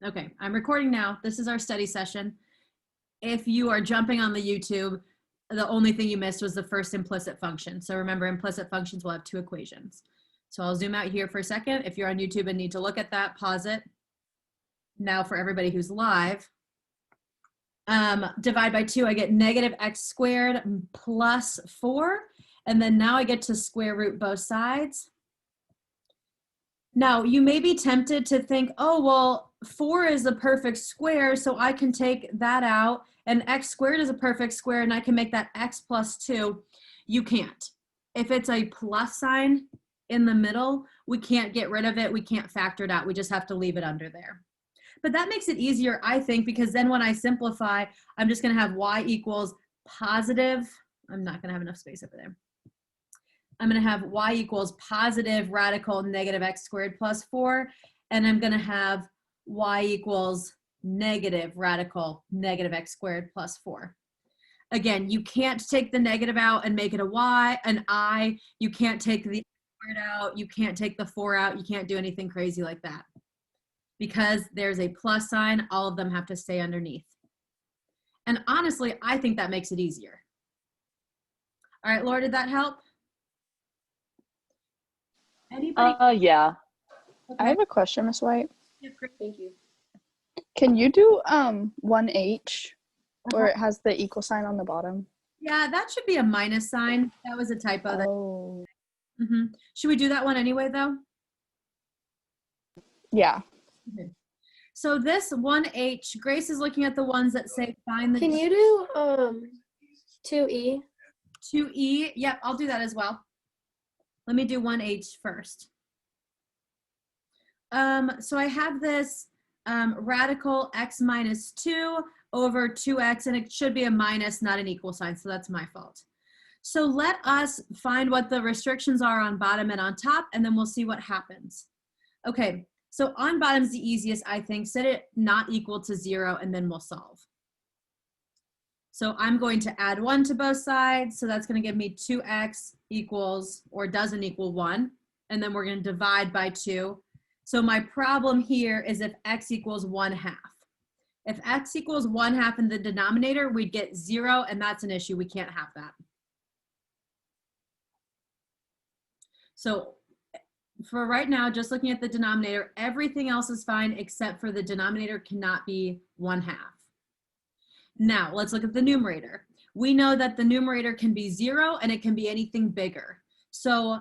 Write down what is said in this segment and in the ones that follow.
Okay, I'm recording now. This is our study session. If you are jumping on the YouTube, the only thing you missed was the first implicit function. So remember, implicit functions will have two equations. So I'll zoom out here for a second. If you're on YouTube and need to look at that, pause it. Now for everybody who's live, divide by 2, I get negative x squared plus 4. And then now I get to square root both sides. Now, you may be tempted to think, oh, well, 4 is a perfect square, so I can take that out, and x squared is a perfect square, and I can make that x plus 2. You can't. If it's a plus sign in the middle, we can't get rid of it. We can't factor it out. We just have to leave it under there. But that makes it easier, I think, because then when I simplify, I'm just going to have y equals positive. I'm not going to have enough space over there. I'm going to have y equals positive radical negative x squared plus 4, and I'm going to have y equals negative radical negative x squared plus 4. Again, you can't take the negative out and make it a y, an I. You can't take the squared out. You can't take the 4 out. You can't do anything crazy like that. Because there's a plus sign, all of them have to stay underneath. And honestly, I think that makes it easier. All right, Laura, did that help? Anybody? Yeah. Okay. I have a question, Miss White. Yeah, great. Thank you. Can you do 1H where it has the equal sign on the bottom? Yeah, that should be a minus sign. That was a typo. Oh. Should we do that one anyway, though? Yeah. Okay. So this 1H, Grace is looking at the ones that say find the... Can you do 2E? 2E? Yep, I'll do that as well. Let me do 1H first. So I have this radical x minus 2 over 2x, and it should be a minus, not an equal sign, so that's my fault. So let us find what the restrictions are on bottom and on top, and then we'll see what happens. Okay, so on bottom is the easiest, I think. Set it not equal to 0, and then we'll solve. So I'm going to add 1 to both sides. So that's going to give me 2x equals, or doesn't equal 1. And then we're going to divide by 2. So my problem here is if x equals 1/2. If x equals 1/2 in the denominator, we'd get 0, and that's an issue. We can't have that. So for right now, just looking at the denominator, everything else is fine except for the denominator cannot be 1/2. Now, let's look at the numerator. We know that the numerator can be 0 and it can be anything bigger. So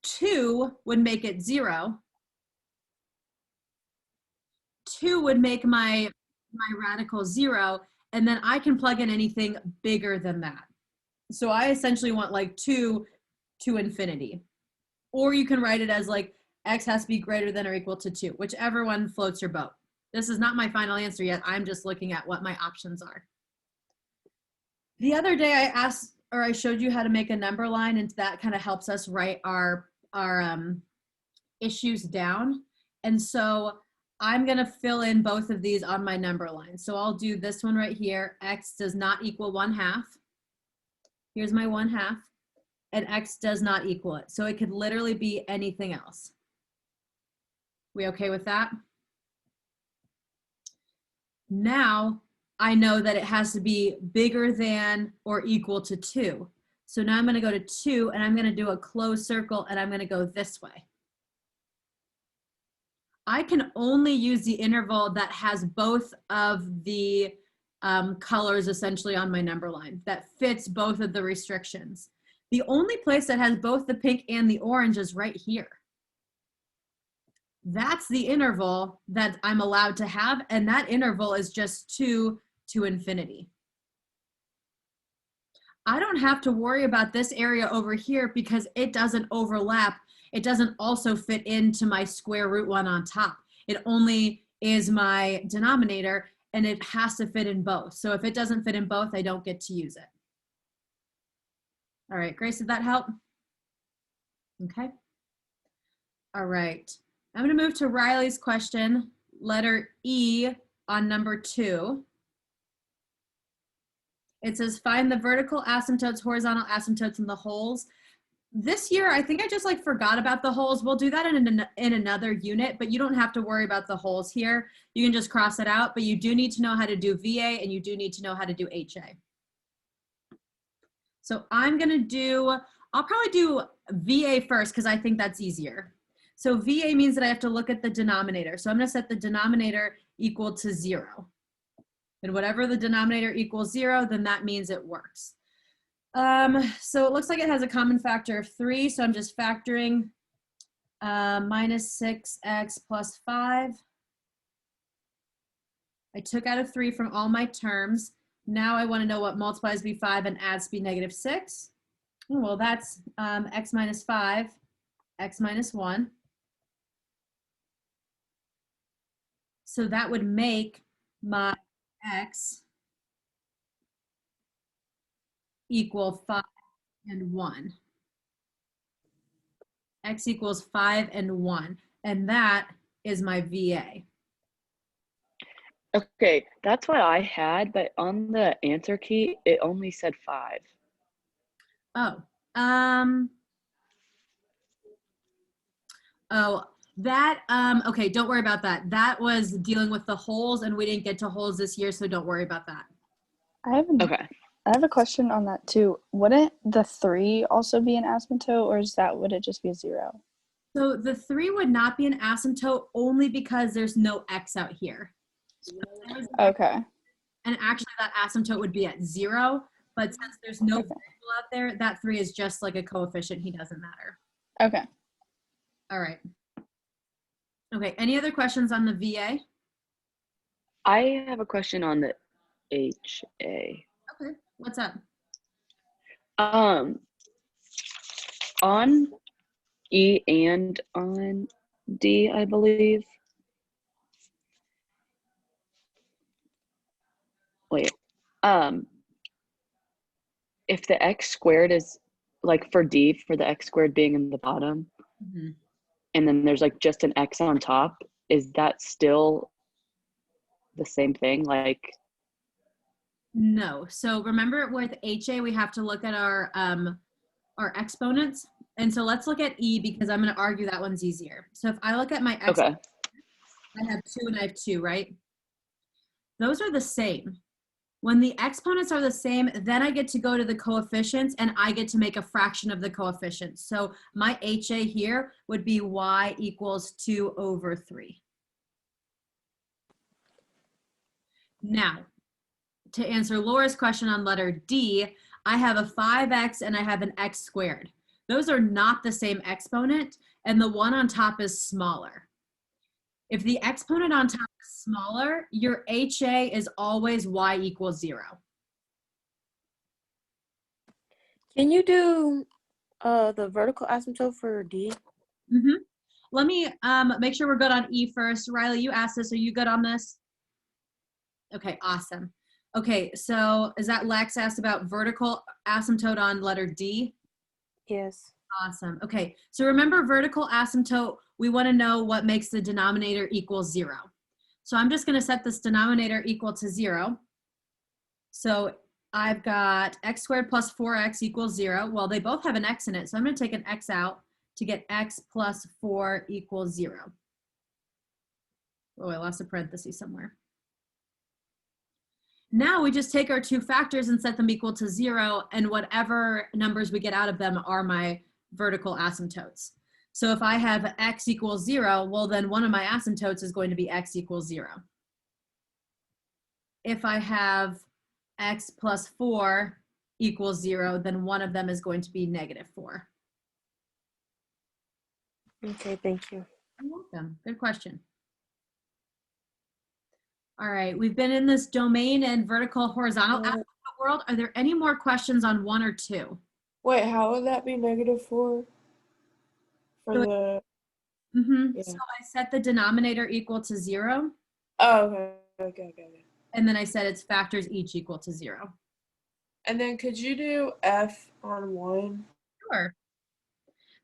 2 would make it 0. 2 would make my radical 0, and then I can plug in anything bigger than that. So I essentially want like 2 to infinity. Or you can write it as like x has to be greater than or equal to 2, whichever one floats your boat. This is not my final answer yet. I'm just looking at what my options are. The other day I showed you how to make a number line, and that kind of helps us write our issues down. And so I'm going to fill in both of these on my number line. So I'll do this one right here. X does not equal 1/2. Here's my 1/2. And x does not equal it. So it could literally be anything else. We okay with that? Now I know that it has to be bigger than or equal to 2. So now I'm going to go to 2, and I'm going to do a closed circle, and I'm going to go this way. I can only use the interval that has both of the colors essentially on my number line, that fits both of the restrictions. The only place that has both the pink and the orange is right here. That's the interval that I'm allowed to have, and that interval is just 2 to infinity. I don't have to worry about this area over here because it doesn't overlap. It doesn't also fit into my square root 1 on top. It only is my denominator, and it has to fit in both. So if it doesn't fit in both, I don't get to use it. All right, Grace, did that help? Okay. All right. I'm going to move to Riley's question, letter E on number 2. It says, find the vertical asymptotes, horizontal asymptotes, and the holes. This year, I think I just like forgot about the holes. We'll do that in another unit, but you don't have to worry about the holes here. You can just cross it out, but you do need to know how to do VA and you do need to know how to do HA. So I'm gonna do, I'll probably do VA first because I think that's easier. So VA means that I have to look at the denominator. So I'm gonna set the denominator equal to 0. And whatever the denominator equals 0, then that means it works. So it looks like it has a common factor of 3. So I'm just factoring minus 6x plus 5. I took out a 3 from all my terms. Now I want to know what multiplies to be 5 and adds to be negative 6. Oh, well, that's x minus 5, x minus 1. So that would make my x equal 5 and 1. X equals 5 and 1. And that is my VA. Okay, that's what I had, but on the answer key, it only said 5. Oh, okay, don't worry about that. That was dealing with the holes, and we didn't get to holes this year, so don't worry about that. Okay. I have a question on that too. Wouldn't the 3 also be an asymptote, or would it just be a 0? So the 3 would not be an asymptote only because there's no x out here. Okay. And actually that asymptote would be at 0, but since there's no variable out there, that 3 is just like a coefficient. He doesn't matter. Okay. All right. Okay, any other questions on the VA? I have a question on the HA. Okay, what's up? On E and on D, I believe. Wait, if the x squared is like for D, for the x squared being in the bottom, and then there's like just an x on top, is that still the same thing? Like, no. So remember with HA, we have to look at our exponents. And so let's look at E because I'm going to argue that one's easier. So if I look at my x, okay, I have 2 and I have 2, right? Those are the same. When the exponents are the same, then I get to go to the coefficients and I get to make a fraction of the coefficients. So my HA here would be y equals 2 over 3. Now, to answer Laura's question on letter D, I have a 5x and I have an x squared. Those are not the same exponent, and the one on top is smaller. If the exponent on top is smaller, your HA is always y equals 0. Can you do the vertical asymptote for D? Let me make sure we're good on E first. Riley, you asked this. Are you good on this? Okay, awesome. Okay, so is that Lex asked about vertical asymptote on letter D? Yes. Awesome. Okay, so remember vertical asymptote, we want to know what makes the denominator equal 0. So I'm just going to set this denominator equal to 0. So I've got x squared plus 4x equals 0. Well, they both have an x in it, so I'm going to take an x out to get x plus 4 equals 0. Oh, I lost a parenthesis somewhere. Now we just take our 2 factors and set them equal to 0, and whatever numbers we get out of them are my vertical asymptotes. So if I have x equals 0, well then one of my asymptotes is going to be x equals 0. If I have x plus 4 equals 0, then one of them is going to be negative 4. Okay, thank you. You're welcome. Good question. All right, we've been in this domain and vertical horizontal asymptote world. Are there any more questions on 1 or 2? Wait, how would that be negative 4? For the... Yeah. So I set the denominator equal to 0. Oh, okay. And then I said its factors each equal to 0. And then could you do F on 1? Sure.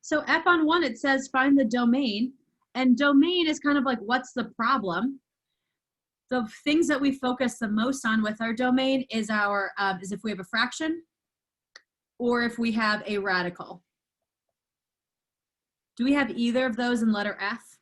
So F on 1, it says find the domain. And domain is kind of like, what's the problem? The things that we focus the most on with our domain is is if we have a fraction or if we have a radical. Do we have either of those in letter F?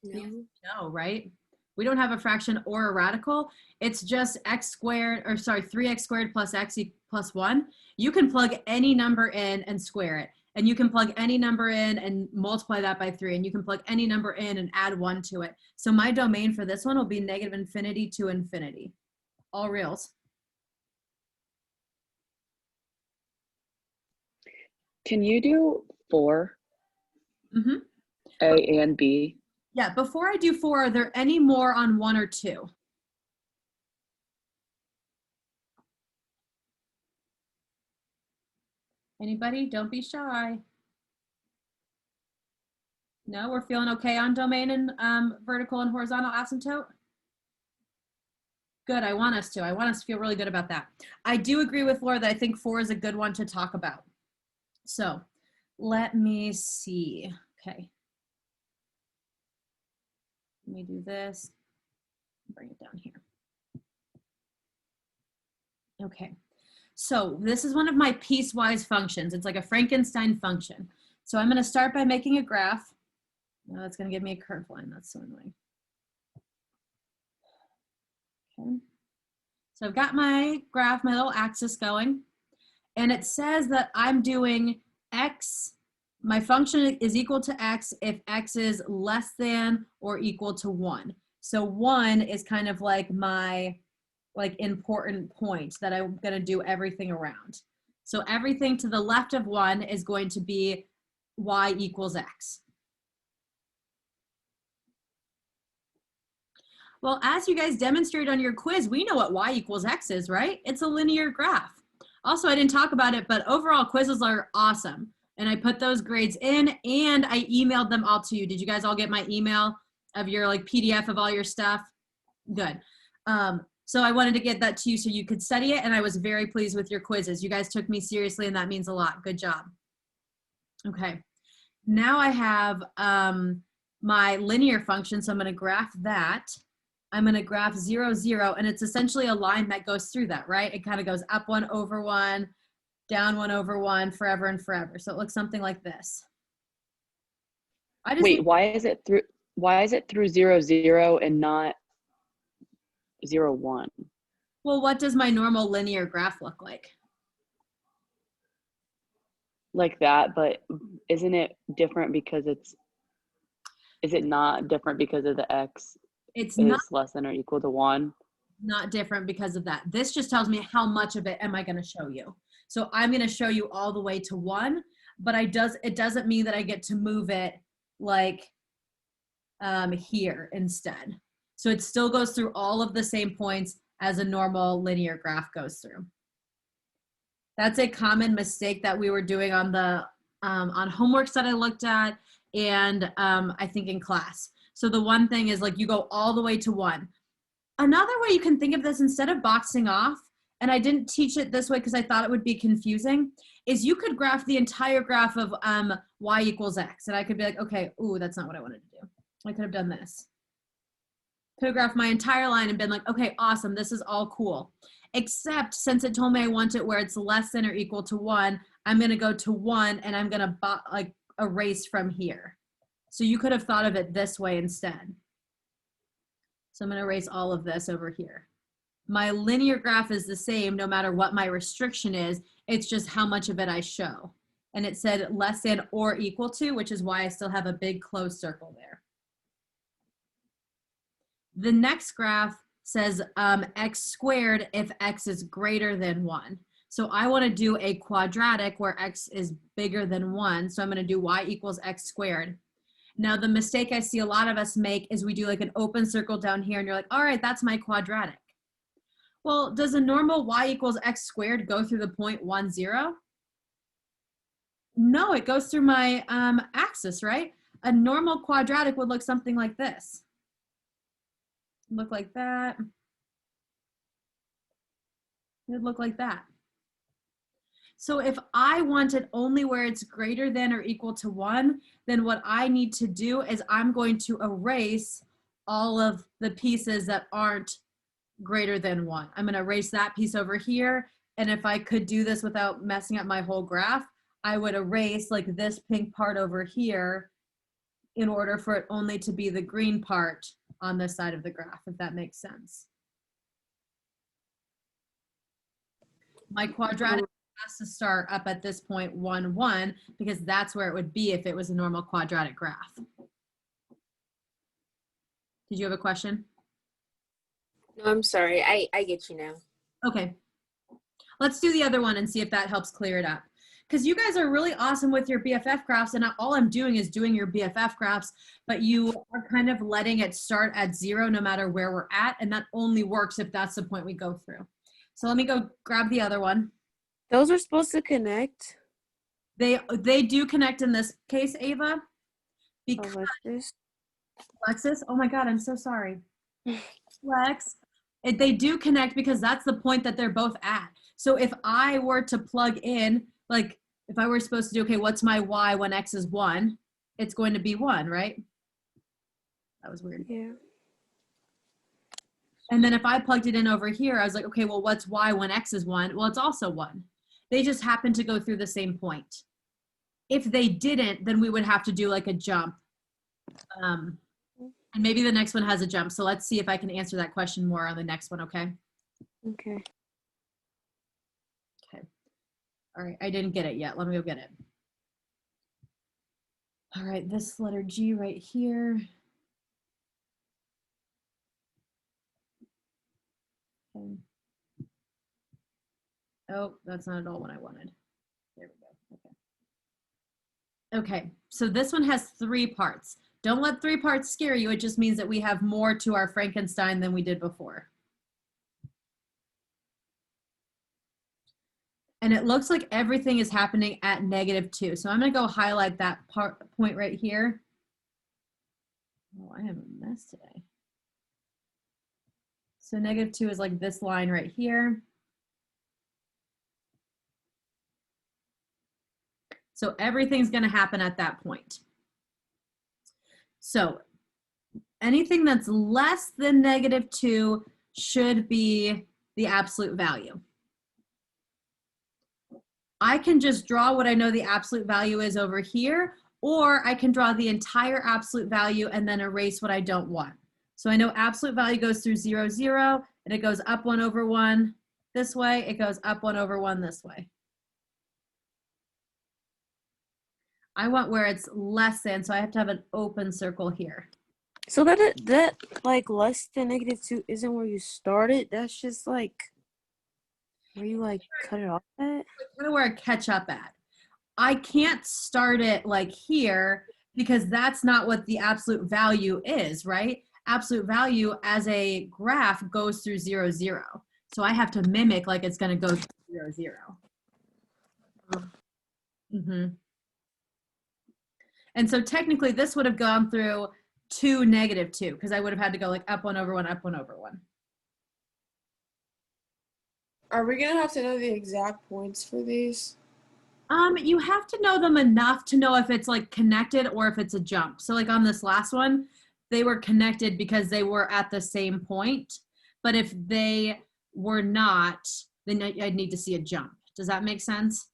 No. No, right? We don't have a fraction or a radical. It's just x squared, or sorry, 3x squared plus x plus 1. You can plug any number in and square it. And you can plug any number in and multiply that by 3. And you can plug any number in and add 1 to it. So my domain for this one will be negative infinity to infinity. All reals. Can you do 4? Mm-hmm. A and B? Yeah, before I do 4, are there any more on 1 or 2? Anybody? Don't be shy. No, we're feeling okay on domain and vertical and horizontal asymptote? Good, I want us to. I want us to feel really good about that. I do agree with Laura that I think 4 is a good one to talk about. So let me see. Okay. Let me do this. Bring it down here. Okay. So this is one of my piecewise functions. It's like a Frankenstein function. So I'm going to start by making a graph. Now that's going to give me a curved line. That's so annoying. Okay. So I've got my graph, my little axis going, and it says that I'm doing x, my function is equal to x if x is less than or equal to 1. So 1 is kind of like my important point that I'm going to do everything around. So everything to the left of 1 is going to be y equals x. Well, as you guys demonstrated on your quiz, we know what y equals x is, right? It's a linear graph. Also, I didn't talk about it, but overall quizzes are awesome. And I put those grades in and I emailed them all to you. Did you guys all get my email of your PDF of all your stuff? Good. So I wanted to get that to you so you could study it, and I was very pleased with your quizzes. You guys took me seriously, and that means a lot. Good job. Okay. Now I have my linear function, so I'm going to graph that. I'm going to graph 0, 0, and it's essentially a line that goes through that, right? It kind of goes up 1 over 1, down 1 over 1, forever and forever. So it looks something like this. Wait, why is it through 0, 0 and not 0, 1? Well, what does my normal linear graph look like? Like that, but isn't it different because is it not different because of the x It's is not less than or equal to 1? Not different because of that. This just tells me how much of it am I going to show you. So I'm going to show you all the way to 1, but it doesn't mean that I get to move it like here instead. So it still goes through all of the same points as a normal linear graph goes through. That's a common mistake that we were doing on the on homeworks that I looked at, and I think in class. So the one thing is you go all the way to 1. Another way you can think of this, instead of boxing off, and I didn't teach it this way because I thought it would be confusing, is you could graph the entire graph of y equals x. And I could be like, okay, ooh, that's not what I wanted to do. I could have done this. Could have graphed my entire line and been like, okay, awesome, this is all cool. Except since it told me I want it where it's less than or equal to 1, I'm going to go to 1 and I'm going to erase from here. So you could have thought of it this way instead. So I'm going to erase all of this over here. My linear graph is the same no matter what my restriction is. It's just how much of it I show. And it said less than or equal to, which is why I still have a big closed circle there. The next graph says x squared if x is greater than 1. So I want to do a quadratic where x is bigger than 1. So I'm going to do y equals x squared. Now, the mistake I see a lot of us make is we do an open circle down here, and you're like, all right, that's my quadratic. Well, does a normal y equals x squared go through the point 1, 0? No, it goes through my axis, right? A normal quadratic would look something like this. Look like that. It would look like that. So if I want it only where it's greater than or equal to 1, then what I need to do is I'm going to erase all of the pieces that aren't greater than 1. I'm going to erase that piece over here And if I could do this without messing up my whole graph, I would erase like this pink part over here in order for it only to be the green part on this side of the graph, if that makes sense. My quadratic has to start up at this point 1, 1, because that's where it would be if it was a normal quadratic graph. Did you have a question? No, I'm sorry. I get you now. Okay. Let's do the other one and see if that helps clear it up. Because you guys are really awesome with your BFF graphs, and all I'm doing is doing your BFF graphs, but you are kind of letting it start at 0 no matter where we're at, and that only works if that's the point we go through. So let me go grab the other one. Those are supposed to connect. They do connect in this case, Ava. Because Alexis, oh my God, I'm so sorry. Lex, they do connect because that's the point that they're both at. So if I were to plug in, like if I were supposed to do, okay, what's my y when x is 1? It's going to be 1, right? That was weird. Yeah. And then if I plugged it in over here, I was like, okay, well, what's y when x is 1? Well, it's also 1. They just happen to go through the same point. If they didn't, then we would have to do like a jump. And maybe the next one has a jump. So let's see if I can answer that question more on the next one, okay? Okay. Okay. All right, I didn't get it yet. Let me go get it. All right, this letter G right here. Okay. Oh, that's not at all what I wanted. There we go. Okay. Okay, so this one has 3 parts. Don't let 3 parts scare you. It just means that we have more to our Frankenstein than we did before. And it looks like everything is happening at -2. So I'm going to go highlight that point right here. Oh, I am a mess today. So -2 is like this line right here. So everything's going to happen at that point. So anything that's less than -2 should be the absolute value. I can just draw what I know the absolute value is over here, or I can draw the entire absolute value and then erase what I don't want. So I know absolute value goes through 0, 0, and it goes up 1 over 1 this way. It goes up 1 over 1 this way. I want where it's less than, so I have to have an open circle here. So that like less than -2 isn't where you started. That's just like where you like cut it off at. Kind of where I catch up at. I can't start it like here because that's not what the absolute value is, right? Absolute value as a graph goes through 0, 0. So I have to mimic like it's going to go through 0, 0. Mm-hmm. And so technically this would have gone through 2, -2, because I would have had to go like up 1 over 1, up 1 over 1. Are we gonna have to know the exact points for these? You have to know them enough to know if it's like connected or if it's a jump. So like on this last one, they were connected because they were at the same point. But if they were not, then I'd need to see a jump. Does that make sense?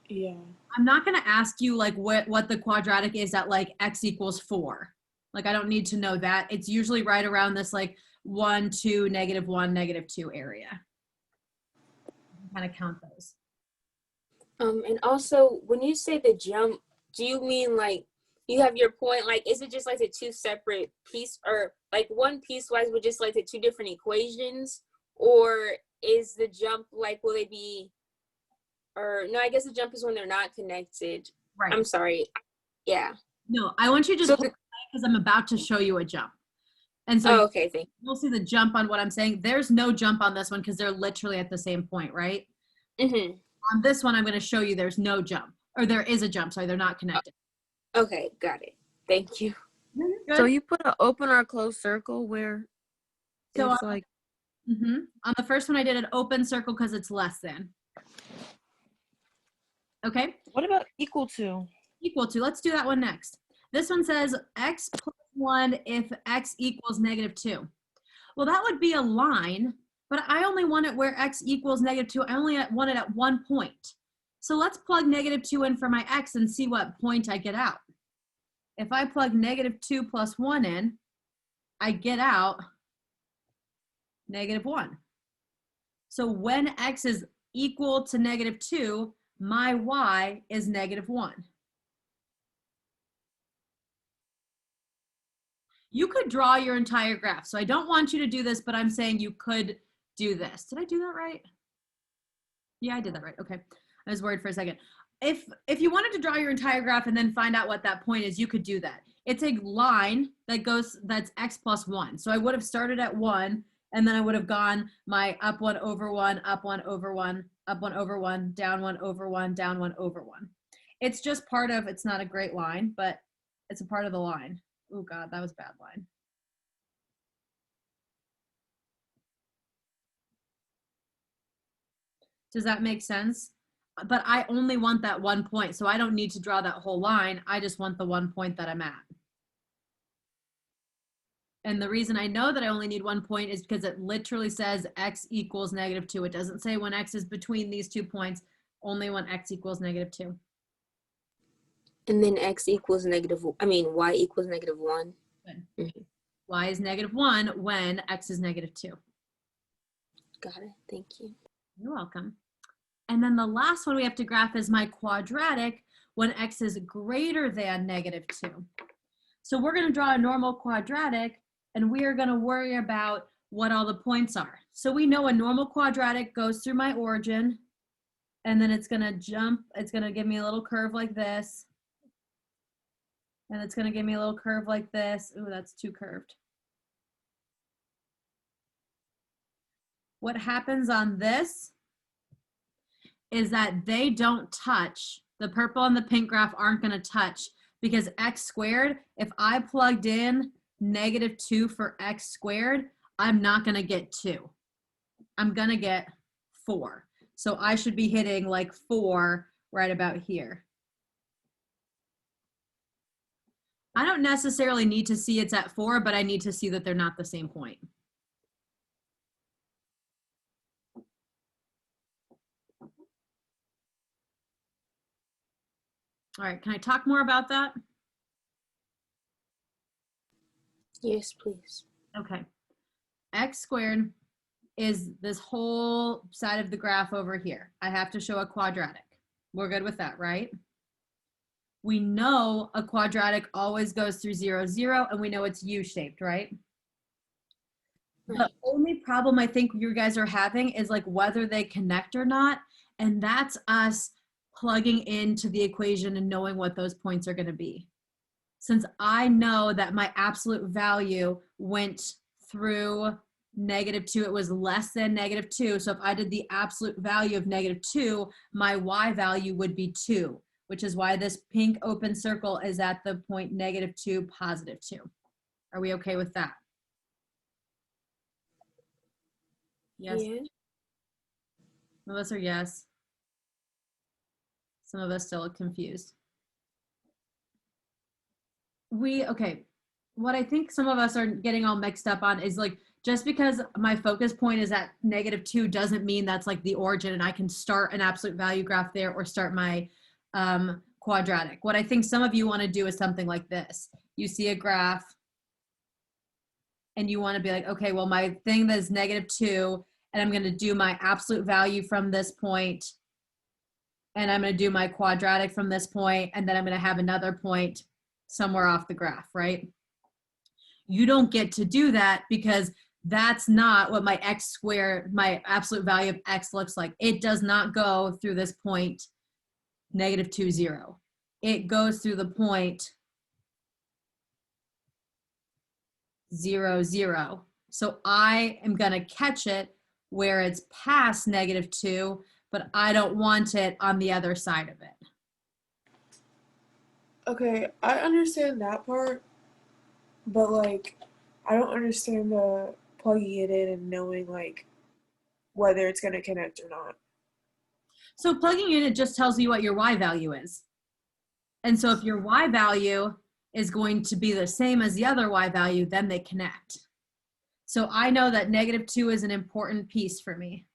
Yeah. I'm not going to ask you like what the quadratic is at like x equals 4. Like I don't need to know that. It's usually right around this like 1, 2, -1, -2 area. Kind of count those. And also, when you say the jump, do you mean like you have your point? Like, is it just like the 2 separate piece, or like one piecewise with just like the 2 different equations, or is the jump like will they be? Or no, I guess the jump is when they're not connected. Right. I'm sorry. Yeah. No, I want you to just because I'm about to show you a jump. And so okay, thank you. You'll see the jump on what I'm saying. There's no jump on this one because they're literally at the same point, right? Mm-hmm. On this one, I'm going to show you there's no jump. Or there is a jump, sorry, they're not connected. Okay, got it. Thank you. Good. So you put an open or a closed circle where So it's like... On the first one, I did an open circle because it's less than. Okay? What about equal to? Equal to. Let's do that one next. This one says x plus 1 if x equals -2. Well, that would be a line, but I only want it where x equals -2. I only want it at 1 point. So let's plug -2 in for my x and see what point I get out. If I plug -2 plus 1 in, I get out -1. So when x is equal to -2, my y is -1. You could draw your entire graph. So I don't want you to do this, but I'm saying you could do this. Did I do that right? Yeah, I did that right. Okay. I was worried for a second. If you wanted to draw your entire graph and then find out what that point is, you could do that. It's a line that's x plus 1. So I would have started at 1, and then I would have gone my up 1 over 1, up 1 over 1, up 1 over 1, down 1 over 1, down 1 over 1. It's just part of, it's not a great line, but it's a part of the line. Oh God, that was a bad line. Does that make sense? But I only want that 1 point, so I don't need to draw that whole line. I just want the 1 point that I'm at. And the reason I know that I only need 1 point is because it literally says x equals -2. It doesn't say when x is between these 2 points, only when x equals -2. And then y equals -1. Mm-hmm. Y is -1 when x is -2. Got it. Thank you. You're welcome. And then the last one we have to graph is my quadratic when x is greater than -2. So we're going to draw a normal quadratic, and we are going to worry about what all the points are. So we know a normal quadratic goes through my origin, and then it's going to jump. It's going to give me a little curve like this. And it's going to give me a little curve like this. Ooh, that's too curved. What happens on this is that they don't touch. The purple and the pink graph aren't going to touch because x squared, if I plugged in -2 for x squared, I'm not going to get 2. I'm going to get 4. So I should be hitting like 4 right about here. I don't necessarily need to see it's at 4, but I need to see that they're not the same point. All right, can I talk more about that? Yes, please. Okay. X squared is this whole side of the graph over here. I have to show a quadratic. We're good with that, right? We know a quadratic always goes through 0, 0, and we know it's U-shaped, right? The only problem I think you guys are having is like whether they connect or not, and that's us plugging into the equation and knowing what those points are going to be. Since I know that my absolute value went through -2, it was less than -2. So if I did the absolute value of -2, my y value would be 2, which is why this pink open circle is at the point -2, +2. Are we okay with that? Yes. Yeah. Some of us are yes. Some of us still confused. Okay, what I think some of us are getting all mixed up on is like, just because my focus point is at -2 doesn't mean that's like the origin and I can start an absolute value graph there or start my quadratic. What I think some of you want to do is something like this. You see a graph and you want to be like, okay, well, my thing that is -2, and I'm going to do my absolute value from this point, and I'm going to do my quadratic from this point, and then I'm going to have another point somewhere off the graph, right? You don't get to do that because that's not what my x squared, my absolute value of x looks like. It does not go through this point -2, 0. It goes through the point 0, 0. So I am going to catch it where it's past -2, but I don't want it on the other side of it. Okay, I understand that part, but like, I don't understand the plugging it in and knowing like whether it's gonna connect or not. So plugging in, it just tells you what your y value is. And so if your y value is going to be the same as the other y value, then they connect. So I know that -2 is an important piece for me.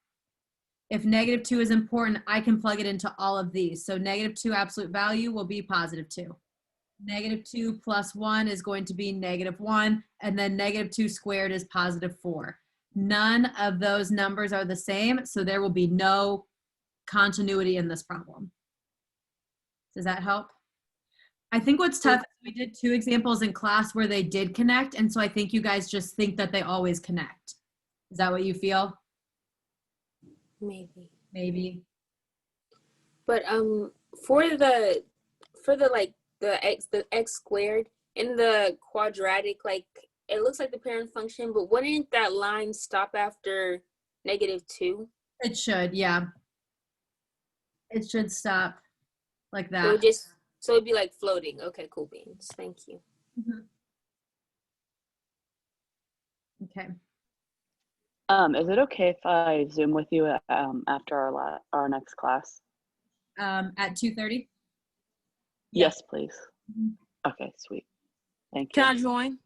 If -2 is important, I can plug it into all of these. So -2 absolute value will be +2. -2 plus 1 is going to be -1, and then -2 squared is +4. None of those numbers are the same, so there will be no continuity in this problem. Does that help? I think what's tough is we did 2 examples in class where they did connect, and so I think you guys just think that they always connect. Is that what you feel? Maybe. Maybe. But for the like the x squared in the quadratic, like it looks like the parent function, but wouldn't that line stop after -2? It should, yeah. It should stop like So that. it'd be like floating. Okay, cool beans. Thank you. Mhm. Okay. Is it okay if I Zoom with you after our next class? At 2:30? Yeah. Yes, please. Mhm. Okay, sweet. Thank you. Can I join?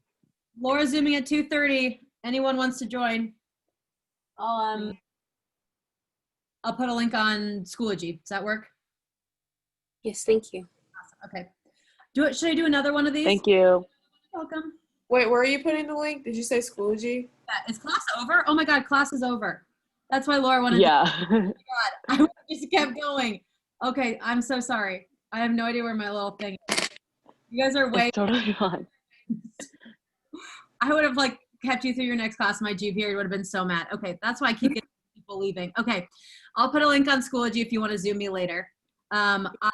Laura Zooming at 2:30. Anyone wants to join? I'll put a link on Schoology. Does that work? Yes, thank you. Awesome. Okay. Should I do another one of these? Thank you. Welcome. Wait, where are you putting the link? Did you say Schoology? Yeah, is class over? Oh my God, class is over. That's why Laura wanted Yeah. to. I just kept going. Okay, I'm so sorry. I have no idea where my little thing is. You guys are way. It's totally fine. I would have like kept you through your next class. My G period would have been so mad. Okay, that's why I keep getting people leaving. Okay, I'll put a link on Schoology if you want to Zoom me later. I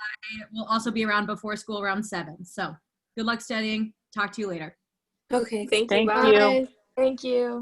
will also be around before school around 7. So good luck studying. Talk to you later. Okay, thank you. Thank Bye. you. Bye. Thank you.